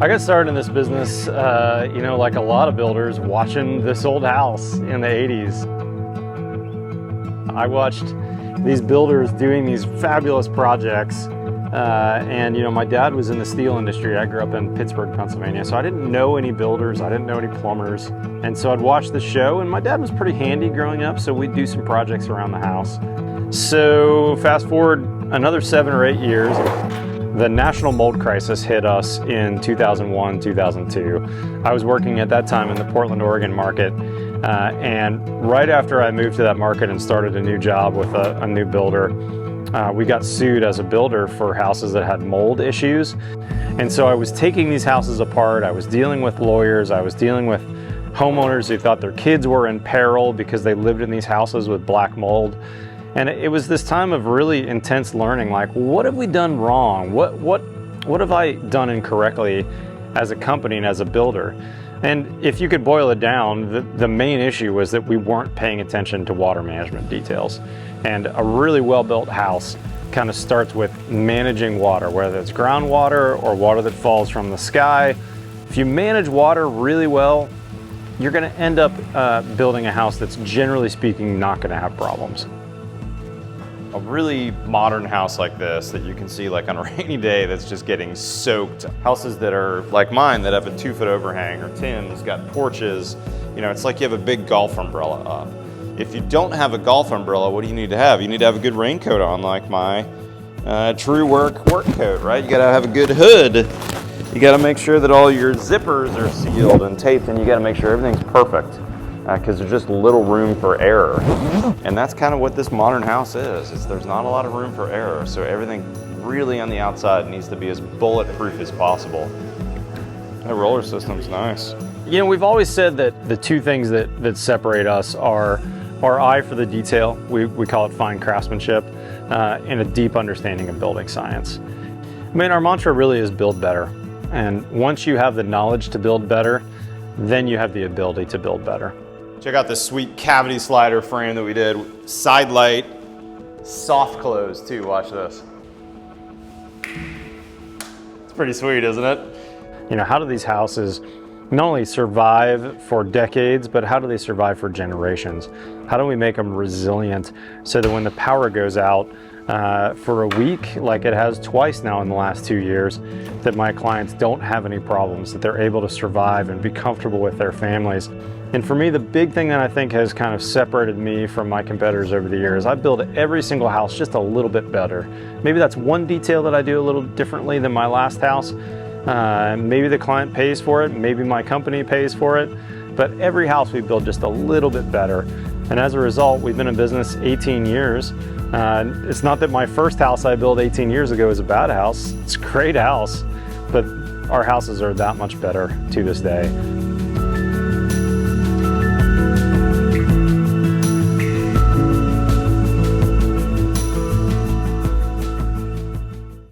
I got started in this business, like a lot of builders, watching this old house in the 80s. I watched these builders doing these fabulous projects, and my dad was in the steel industry. I grew up in Pittsburgh, Pennsylvania, so I didn't know any builders, I didn't know any plumbers, and so I'd watch the show, and my dad was pretty handy growing up, so we'd do some projects around the house. So fast forward another 7 or 8 years, the national mold crisis hit us in 2001, 2002. I was working at that time in the Portland, Oregon market, and right after I moved to that market and started a new job with a new builder, we got sued as a builder for houses that had mold issues. And so I was taking these houses apart, I was dealing with lawyers, I was dealing with homeowners who thought their kids were in peril because they lived in these houses with black mold. And it was this time of really intense learning, like, what have we done wrong? What have I done incorrectly as a company and as a builder? And if you could boil it down, the main issue was that we weren't paying attention to water management details. And a really well-built house kind of starts with managing water, whether it's groundwater or water that falls from the sky. If you manage water really well, you're gonna end up building a house that's, generally speaking, not gonna have problems. A really modern house like this that you can see like on a rainy day that's just getting soaked. Houses that are like mine that have a 2-foot overhang, or Tim's got porches, it's like you have a big golf umbrella up. If you don't have a golf umbrella, what do you need to have? You need to have a good raincoat on, like my True Work coat, right? You gotta have a good hood. You gotta make sure that all your zippers are sealed and taped, and you gotta make sure everything's perfect, because there's just little room for error. And that's kind of what this modern house is there's not a lot of room for error, so everything really on the outside needs to be as bulletproof as possible. That roller system's nice. We've always said that the two things that separate us are our eye for the detail, we call it fine craftsmanship, and a deep understanding of building science. Our mantra really is build better. And once you have the knowledge to build better, then you have the ability to build better. Check out this sweet cavity slider frame that we did. Side light, soft close too, watch this. It's pretty sweet, isn't it? How do these houses not only survive for decades, but how do they survive for generations? How do we make them resilient so that when the power goes out for a week, like it has twice now in the last 2 years, that my clients don't have any problems, that they're able to survive and be comfortable with their families. And for me, the big thing that I think has kind of separated me from my competitors over the years, I build every single house just a little bit better. Maybe that's one detail that I do a little differently than my last house. Maybe the client pays for it, maybe my company pays for it, but every house we build just a little bit better. And as a result, we've been in business 18 years. It's not that my first house I built 18 years ago is a bad house. It's a great house, but our houses are that much better to this day.